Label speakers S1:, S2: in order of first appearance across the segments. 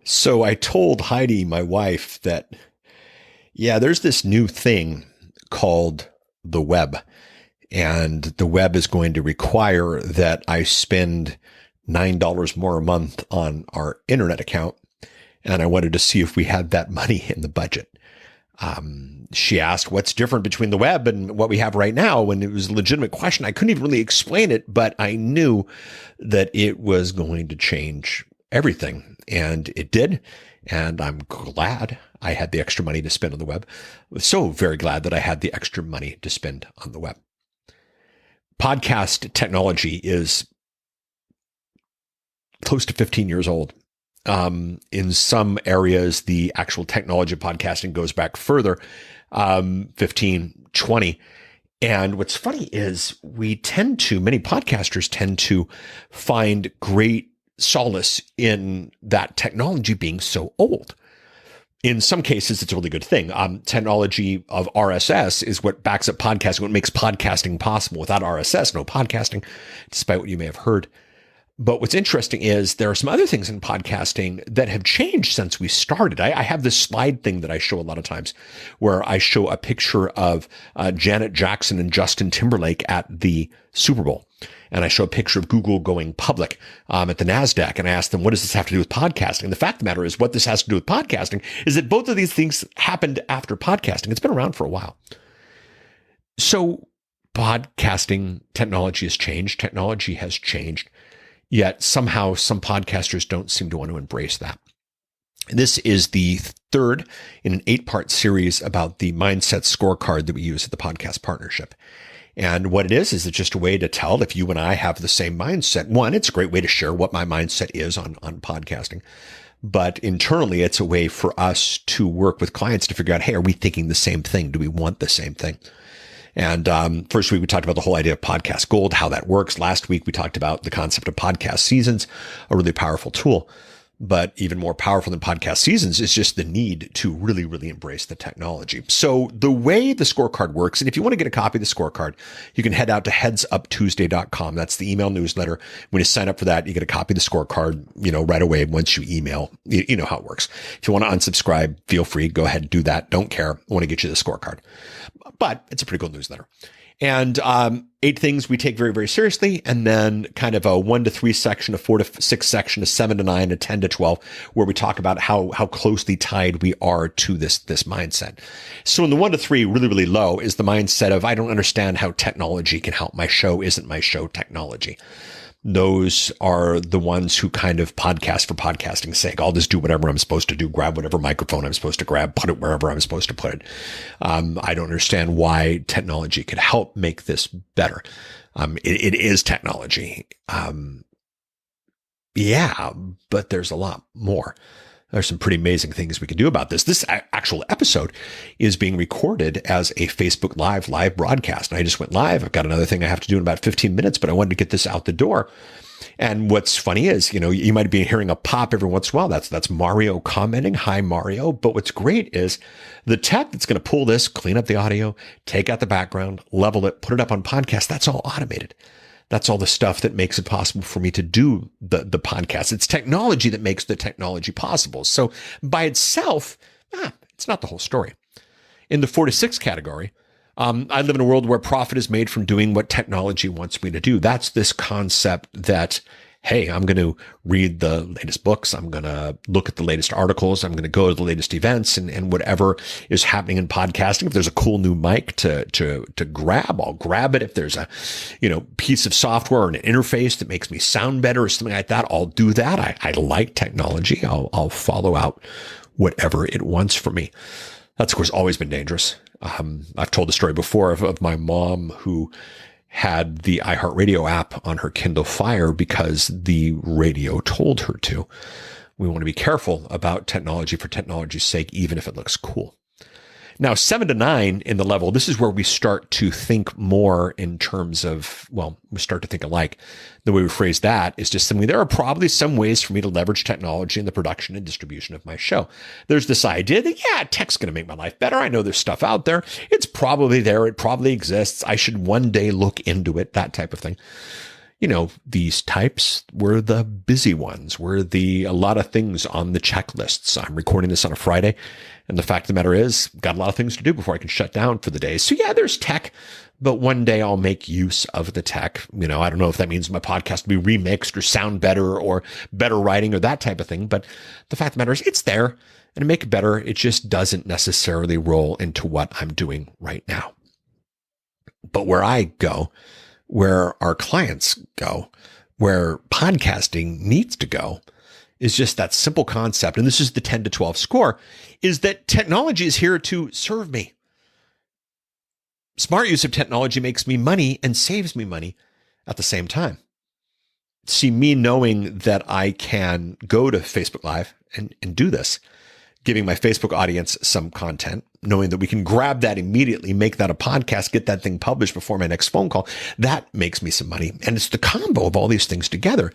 S1: So I told Heidi, my wife, that, yeah, there's this new thing called the web. And the web is going to require that I spend $9 more a month on our internet account. And I wanted to see if we had that money in the budget. She asked what's different between the web and what we have right now. And it was a legitimate question. I couldn't even really explain it, but I knew that it was going to change everything. And it did. And I'm glad I had the extra money to spend on the web. So very glad that I had the extra money to spend on the web. Podcast technology is close to 15 years old. In some areas, the actual technology of podcasting goes back further, 15, 20. And what's funny is many podcasters tend to find great solace in that technology being so old. In some cases, it's a really good thing. Technology of RSS is what backs up podcasting, what makes podcasting possible. Without RSS, no podcasting, despite what you may have heard. But what's interesting is there are some other things in podcasting that have changed since we started. I have this slide thing that I show a lot of times where I show a picture of Janet Jackson and Justin Timberlake at the Super Bowl. And I show a picture of Google going public at the NASDAQ. And I ask them, what does this have to do with podcasting? The fact of the matter is what this has to do with podcasting is that both of these things happened after podcasting. It's been around for a while. So podcasting technology has changed. Technology has changed. Yet somehow some podcasters don't seem to want to embrace that. This is the third in an 8-part series about the mindset scorecard that we use at the Podcast Partnership. And what it is it's just a way to tell if you and I have the same mindset. One, it's a great way to share what my mindset is on podcasting. But internally, it's a way for us to work with clients to figure out, hey, are we thinking the same thing? Do we want the same thing? And first week, we talked about the whole idea of podcast gold, how that works. Last week, we talked about the concept of podcast seasons, a really powerful tool. But even more powerful than podcast seasons is just the need to really, really embrace the technology. So the way the scorecard works, and if you want to get a copy of the scorecard, you can head out to headsuptuesday.com. That's the email newsletter. When you sign up for that, you get a copy of the scorecard, right away once you email. You know how it works. If you want to unsubscribe, feel free. Go ahead and do that. Don't care. I want to get you the scorecard. But it's a pretty cool newsletter. And 8 things we take very, very seriously, and then kind of a 1 to 3 section, a 4 to 6 section, a 7 to 9, a 10 to 12, where we talk about how closely tied we are to this mindset. So in the 1 to 3, really, really low is the mindset of, I don't understand how technology can help my show. Isn't my show technology? Those are the ones who kind of podcast for podcasting's sake. I'll just do whatever I'm supposed to do, grab whatever microphone I'm supposed to grab, put it wherever I'm supposed to put it. I don't understand why technology could help make this better. It is technology. Yeah, but there's a lot more. There's some pretty amazing things we can do about this. This actual episode is being recorded as a Facebook live broadcast. And I just went live. I've got another thing I have to do in about 15 minutes, but I wanted to get this out the door. And what's funny is, you might be hearing a pop every once in a while. That's Mario commenting. Hi, Mario. But what's great is the tech that's going to pull this, clean up the audio, take out the background, level it, put it up on podcast. That's all automated. That's all the stuff that makes it possible for me to do the podcast. It's technology that makes the technology possible. So by itself, it's not the whole story. In the 4 to 6 category, I live in a world where profit is made from doing what technology wants me to do. That's this concept that, hey, I'm going to read the latest books. I'm going to look at the latest articles. I'm going to go to the latest events and whatever is happening in podcasting. If there's a cool new mic to grab, I'll grab it. If there's a, piece of software or an interface that makes me sound better or something like that, I'll do that. I like technology. I'll follow out whatever it wants for me. That's, of course, always been dangerous. I've told the story before of my mom who had the iHeartRadio app on her Kindle Fire because the radio told her to. We want to be careful about technology for technology's sake, even if it looks cool. Now, 7 to 9 in the level, this is where we start to think more in terms of, we start to think alike. The way we phrase that is just simply, there are probably some ways for me to leverage technology in the production and distribution of my show. There's this idea that, tech's going to make my life better. I know there's stuff out there. It's probably there. It probably exists. I should one day look into it, that type of thing. these types were the busy ones, were a lot of things on the checklists. I'm recording this on a Friday, and the fact of the matter is, got a lot of things to do before I can shut down for the day. So yeah, there's tech, but one day I'll make use of the tech. I don't know if that means my podcast will be remixed or sound better or better writing or that type of thing. But the fact of the matter is, it's there, and to make it better, it just doesn't necessarily roll into what I'm doing right now. But where I go, where our clients go, where podcasting needs to go, is just that simple concept. And this is the 10 to 12 score, is that technology is here to serve me. Smart use of technology makes me money and saves me money at the same time. See, me knowing that I can go to Facebook Live and do this, giving my Facebook audience some content, knowing that we can grab that immediately, make that a podcast, get that thing published before my next phone call, that makes me some money. And it's the combo of all these things together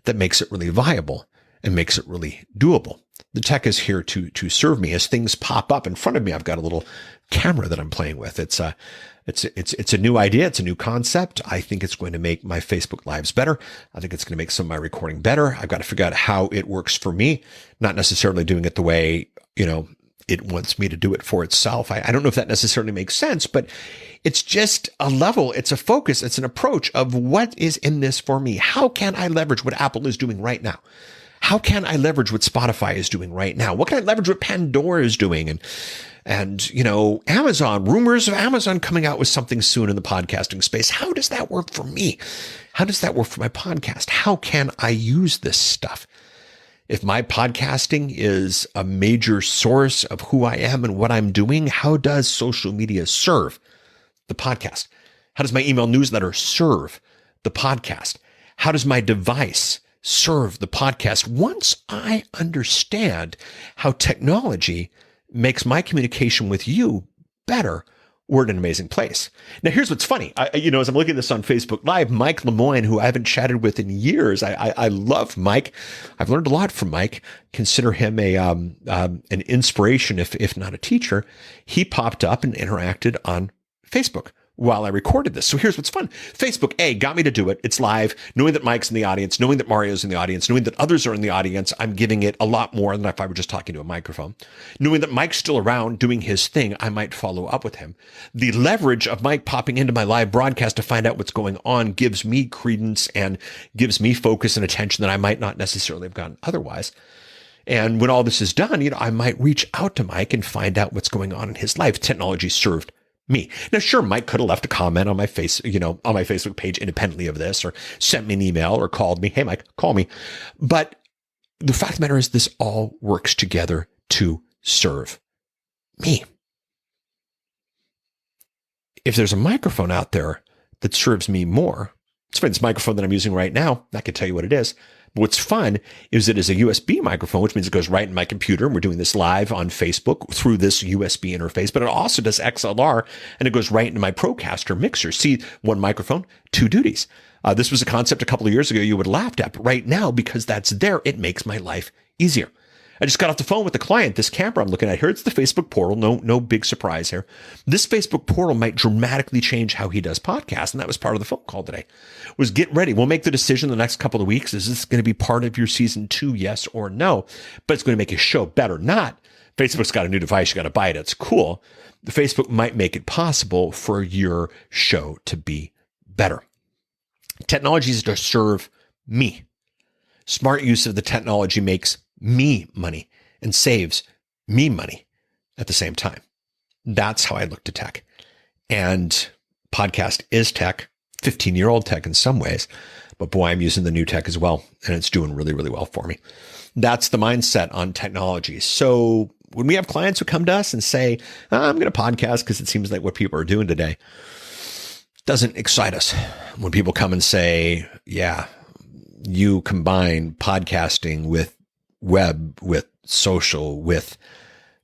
S1: that makes it really viable and makes it really doable. The tech is here to serve me. As things pop up in front of me, I've got a little camera that I'm playing with. It's a new idea. It's a new concept. I think it's going to make my Facebook Lives better. I think it's going to make some of my recording better. I've got to figure out how it works for me, not necessarily doing it the way, it wants me to do it for itself. I don't know if that necessarily makes sense, but it's just a level. It's a focus. It's an approach of what is in this for me. How can I leverage what Apple is doing right now? How can I leverage what Spotify is doing right now? What can I leverage what Pandora is doing? And Amazon, rumors of Amazon coming out with something soon in the podcasting space. How does that work for me? How does that work for my podcast? How can I use this stuff? If my podcasting is a major source of who I am and what I'm doing, how does social media serve the podcast? How does my email newsletter serve the podcast? How does my device serve the podcast? Once I understand how technology makes my communication with you better, we're in an amazing place. Now, here's what's funny. As I'm looking at this on Facebook Live, Mike Lemoyne, who I haven't chatted with in years, I love Mike. I've learned a lot from Mike. Consider him an inspiration, if not a teacher. He popped up and interacted on Facebook while I recorded this. So here's what's fun. Facebook, got me to do it. It's live. Knowing that Mike's in the audience, knowing that Mario's in the audience, knowing that others are in the audience, I'm giving it a lot more than if I were just talking to a microphone. Knowing that Mike's still around doing his thing, I might follow up with him. The leverage of Mike popping into my live broadcast to find out what's going on gives me credence and gives me focus and attention that I might not necessarily have gotten otherwise. And when all this is done, I might reach out to Mike and find out what's going on in his life. Technology served me. Now, sure, Mike could have left a comment on my on my Facebook page independently of this, or sent me an email or called me. Hey, Mike, call me. But the fact of the matter is, this all works together to serve me. If there's a microphone out there that serves me more, it's this microphone that I'm using right now. I can tell you what it is. But what's fun is it is a USB microphone, which means it goes right in my computer. And we're doing this live on Facebook through this USB interface, but it also does XLR and it goes right into my Procaster mixer. See, one microphone, two duties. This was a concept a couple of years ago you would have laughed at, but right now, because that's there, it makes my life easier. I just got off the phone with the client. This camera I'm looking at here, it's the Facebook portal. No big surprise here. This Facebook portal might dramatically change how he does podcasts. And that was part of the phone call today, was get ready. We'll make the decision the next couple of weeks. Is this going to be part of your season 2? Yes or no? But it's going to make your show better. Not Facebook's got a new device. You got to buy it. It's cool. The Facebook might make it possible for your show to be better. Technology is to serve me. Smart use of the technology makes me money and saves me money at the same time. That's how I look to tech. And podcast is tech, 15-year-old tech in some ways, but boy, I'm using the new tech as well. And it's doing really, really well for me. That's the mindset on technology. So when we have clients who come to us and say, I'm going to podcast because it seems like what people are doing today, doesn't excite us. When people come and say, yeah, you combine podcasting with web, with social, with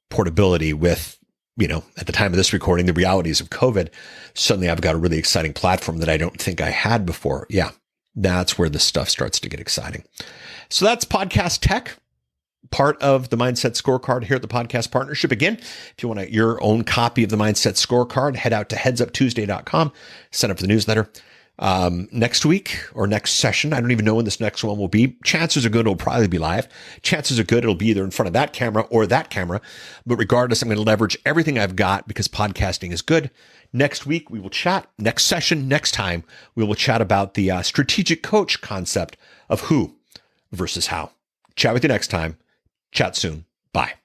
S1: portability, with, at the time of this recording, the realities of COVID, suddenly I've got a really exciting platform that I don't think I had before. Yeah, that's where the stuff starts to get exciting. So that's podcast tech, part of the Mindset Scorecard here at the Podcast Partnership. Again, if you want your own copy of the Mindset Scorecard, head out to headsuptuesday.com, sign up for the newsletter. next week or next session. I don't even know when this next one will be. Chances are good it'll probably be live. Chances are good it'll be either in front of that camera or that camera. But regardless, I'm going to leverage everything I've got because podcasting is good. Next week, we will chat. Next session, next time, we will chat about the strategic coach concept of who versus how. Chat with you next time. Chat soon. Bye.